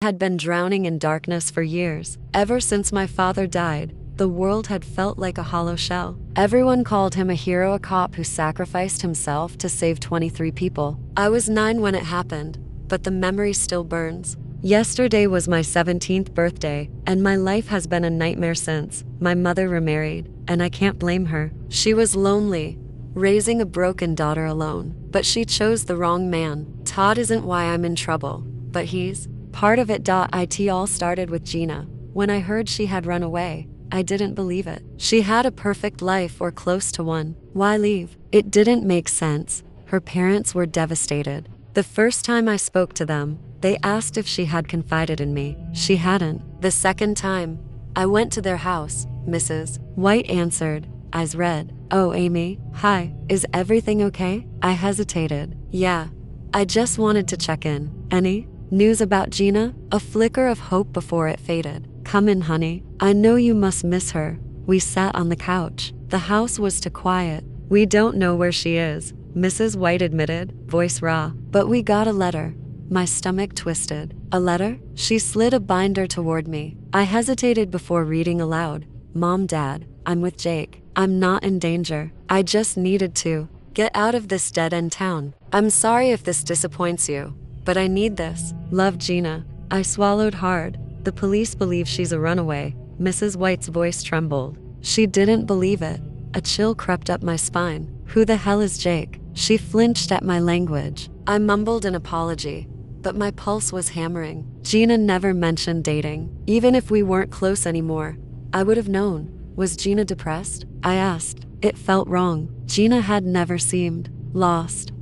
Had been drowning in darkness for years. Ever since my father died, the world had felt like a hollow shell. Everyone called him a hero, a cop who sacrificed himself to save 23 people. I was 9 when it happened, but the memory still burns. Yesterday was my 17th birthday, and my life has been a nightmare since. My mother remarried, and I can't blame her. She was lonely, raising a broken daughter alone. But she chose the wrong man. Todd isn't why I'm in trouble, but he's part of it. It all started with Gina. When I heard she had run away, I didn't believe it. She had a perfect life or close to one. Why leave? It didn't make sense. Her parents were devastated. The first time I spoke to them, they asked if she had confided in me. She hadn't. The second time, I went to their house. Mrs. White answered, eyes red. Oh, Amy, hi. Is everything okay? I hesitated. Yeah. I just wanted to check in. Any news about Gina? A flicker of hope before it faded. Come in, honey. I know you must miss her. We sat on the couch. The house was too quiet. We don't know where she is, Mrs. White admitted, voice raw. But we got a letter. My stomach twisted. A letter? She slid a binder toward me. I hesitated before reading aloud. Mom, Dad, I'm with Jake. I'm not in danger. I just needed to get out of this dead-end town. I'm sorry if this disappoints you, but I need this. Love, Gina. I swallowed hard. The police believe she's a runaway. Mrs. White's voice trembled. She didn't believe it. A chill crept up my spine. Who the hell is Jake? She flinched at my language. I mumbled an apology, but my pulse was hammering. Gina never mentioned dating. Even if we weren't close anymore, I would have known. Was Gina depressed? I asked. It felt wrong. Gina had never seemed lost.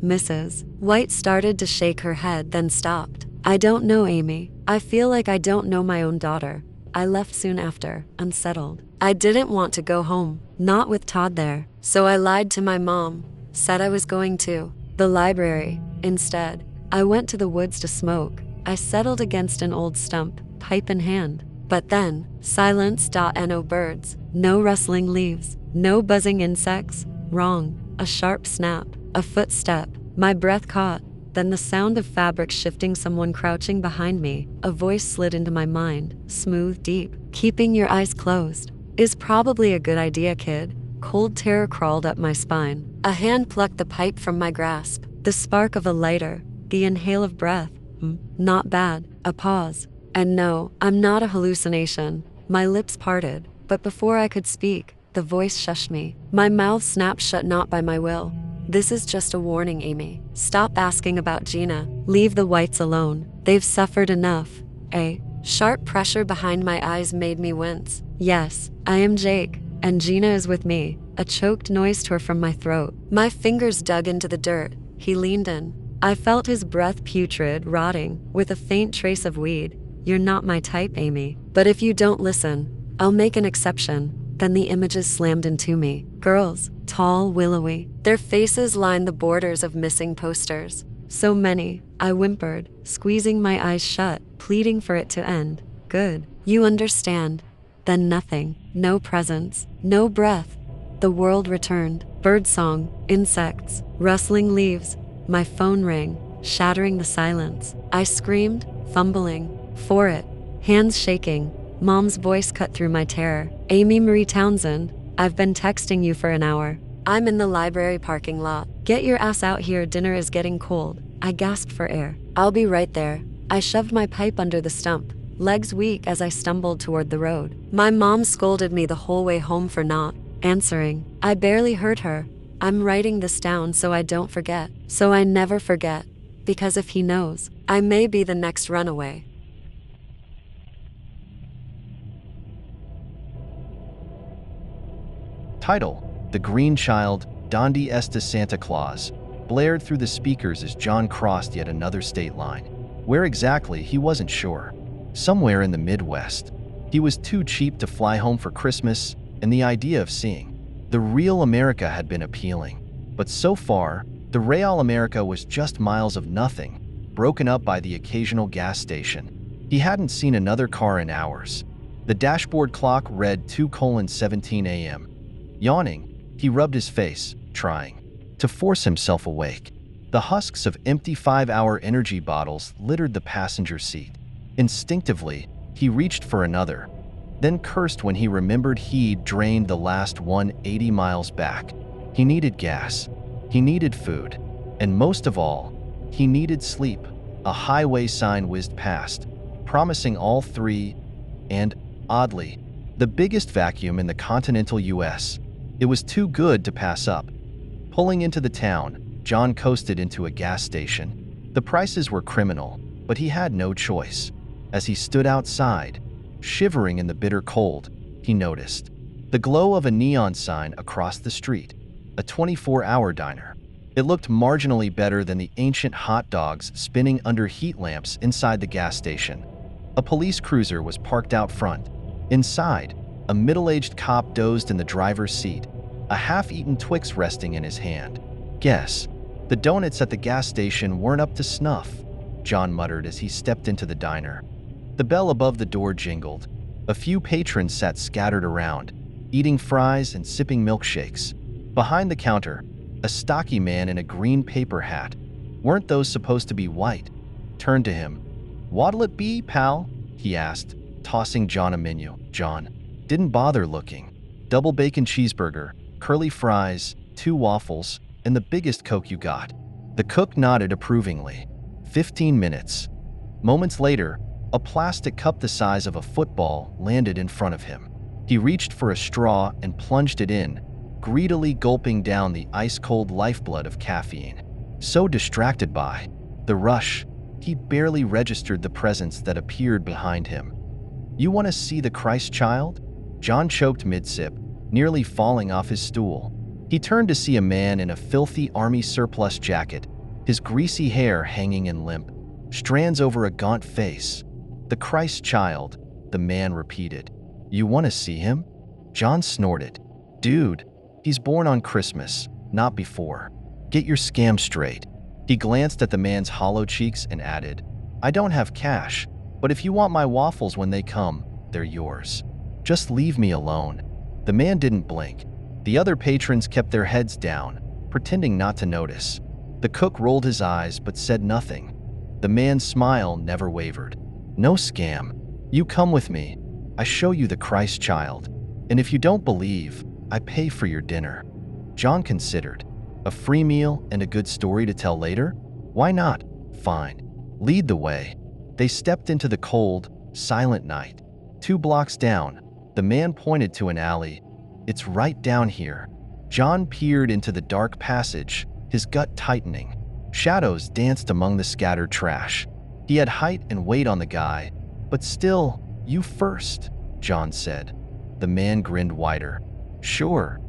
Mrs. White started to shake her head, then stopped. I don't know, Amy. I feel like I don't know my own daughter. I left soon after, unsettled. I didn't want to go home, not with Todd there. So I lied to my mom, said I was going to the library. Instead, I went to the woods to smoke. I settled against an old stump, pipe in hand. But then, silence. No birds, no rustling leaves, no buzzing insects. Wrong. A sharp snap, a footstep. My breath caught. Then the sound of fabric shifting, someone crouching behind me. A voice slid into my mind, smooth, deep. Keeping your eyes closed is probably a good idea, kid. Cold terror crawled up my spine. A hand plucked the pipe from my grasp. The spark of a lighter, the inhale of breath. Not bad. A pause. And no, I'm not a hallucination. My lips parted, but before I could speak, the voice shushed me. My mouth snapped shut, not by my will. This is just a warning, Amy. Stop asking about Gina. Leave the Whites alone. They've suffered enough. A sharp pressure behind my eyes made me wince. Yes, I am Jake, and Gina is with me. A choked noise tore from my throat. My fingers dug into the dirt. He leaned in. I felt his breath, putrid, rotting, with a faint trace of weed. You're not my type, Amy. But if you don't listen, I'll make an exception. Then the images slammed into me. Girls, tall, willowy. Their faces lined the borders of missing posters. So many. I whimpered, squeezing my eyes shut, pleading for it to end. Good. You understand. Then nothing. No presence. No breath. The world returned. Birdsong. Insects. Rustling leaves. My phone rang, shattering the silence. I screamed, fumbling for it, hands shaking. Mom's voice cut through my terror. Amy Marie Townsend, I've been texting you for an hour. I'm in the library parking lot. Get your ass out here, dinner is getting cold. I gasped for air. I'll be right there. I shoved my pipe under the stump, legs weak as I stumbled toward the road. My mom scolded me the whole way home for not answering. I barely heard her. I'm writing this down so I don't forget. So I never forget. Because if he knows, I may be the next runaway. Title: The Green Child, Donde Está Santa Claus, blared through the speakers as John crossed yet another state line. Where exactly, he wasn't sure. Somewhere in the Midwest. He was too cheap to fly home for Christmas, and the idea of seeing the real America had been appealing. But so far, the Real America was just miles of nothing, broken up by the occasional gas station. He hadn't seen another car in hours. The dashboard clock read 2:17 a.m. Yawning, he rubbed his face, trying to force himself awake. The husks of empty 5-hour energy bottles littered the passenger seat. Instinctively, he reached for another, then cursed when he remembered he'd drained the last one 80 miles back. He needed gas, he needed food, and most of all, he needed sleep. A highway sign whizzed past, promising all three, and, oddly, the biggest vacuum in the continental US. It was too good to pass up. Pulling into the town, John coasted into a gas station. The prices were criminal, but he had no choice. As he stood outside, shivering in the bitter cold, he noticed the glow of a neon sign across the street, a 24-hour diner. It looked marginally better than the ancient hot dogs spinning under heat lamps inside the gas station. A police cruiser was parked out front. Inside, a middle-aged cop dozed in the driver's seat, a half-eaten Twix resting in his hand. Guess, the donuts at the gas station weren't up to snuff, John muttered as he stepped into the diner. The bell above the door jingled. A few patrons sat scattered around, eating fries and sipping milkshakes. Behind the counter, a stocky man in a green paper hat, weren't those supposed to be white, turned to him. "What'll it be, pal?" he asked, tossing John a menu. John didn't bother looking. Double bacon cheeseburger, curly fries, 2 waffles, and the biggest Coke you got. The cook nodded approvingly. 15 minutes. Moments later, a plastic cup the size of a football landed in front of him. He reached for a straw and plunged it in, greedily gulping down the ice-cold lifeblood of caffeine. So distracted by the rush, he barely registered the presence that appeared behind him. "You want to see the Christ child?" John choked mid-sip, nearly falling off his stool. He turned to see a man in a filthy army surplus jacket, his greasy hair hanging in limp strands over a gaunt face. "The Christ child," the man repeated. "You want to see him?" John snorted. "Dude, he's born on Christmas, not before. Get your scam straight." He glanced at the man's hollow cheeks and added, "I don't have cash, but if you want my waffles when they come, they're yours. Just leave me alone." The man didn't blink. The other patrons kept their heads down, pretending not to notice. The cook rolled his eyes but said nothing. The man's smile never wavered. "No scam. You come with me. I show you the Christ child. And if you don't believe, I pay for your dinner." John considered. A free meal and a good story to tell later? Why not? Fine. Lead the way. They stepped into the cold, silent night. 2 blocks down, the man pointed to an alley. "It's right down here." John peered into the dark passage, his gut tightening. Shadows danced among the scattered trash. He had height and weight on the guy, but still, "You first," John said. The man grinned wider. "Sure."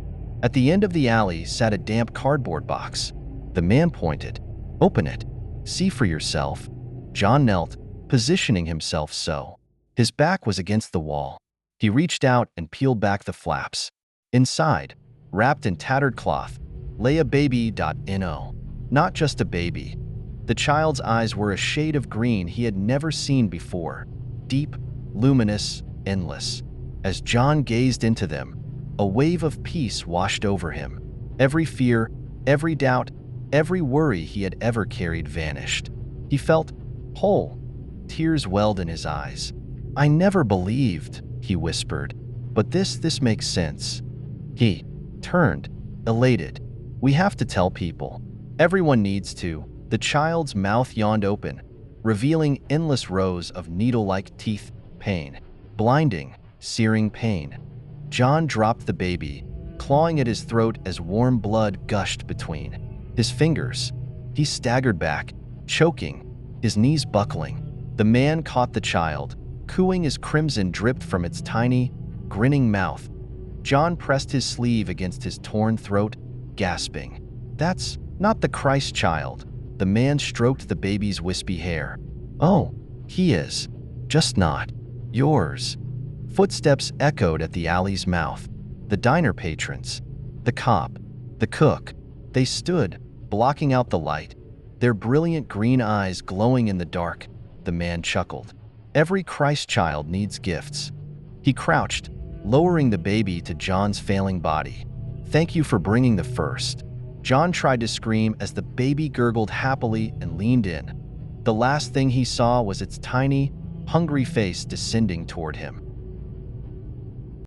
At the end of the alley sat a damp cardboard box. The man pointed. "Open it. See for yourself." John knelt, positioning himself so. His back was against the wall. He reached out and peeled back the flaps. Inside, wrapped in tattered cloth, lay a baby.no. Not just a baby. The child's eyes were a shade of green he had never seen before. Deep, luminous, endless. As John gazed into them, a wave of peace washed over him. Every fear, every doubt, every worry he had ever carried vanished. He felt whole. Tears welled in his eyes. "I never believed," he whispered, "but this makes sense." He turned, elated. "We have to tell people. Everyone needs to." The child's mouth yawned open, revealing endless rows of needle-like teeth. Pain. Blinding, searing pain. John dropped the baby, clawing at his throat as warm blood gushed between his fingers. He staggered back, choking, his knees buckling. The man caught the child, cooing as crimson dripped from its tiny, grinning mouth. John pressed his sleeve against his torn throat, gasping. "That's not the Christ child." The man stroked the baby's wispy hair. "Oh, he is. Just not yours." Footsteps echoed at the alley's mouth. The diner patrons, the cop, the cook. They stood, blocking out the light, their brilliant green eyes glowing in the dark. The man chuckled. "Every Christ child needs gifts." He crouched, lowering the baby to John's failing body. "Thank you for bringing the first." John tried to scream as the baby gurgled happily and leaned in. The last thing he saw was its tiny, hungry face descending toward him.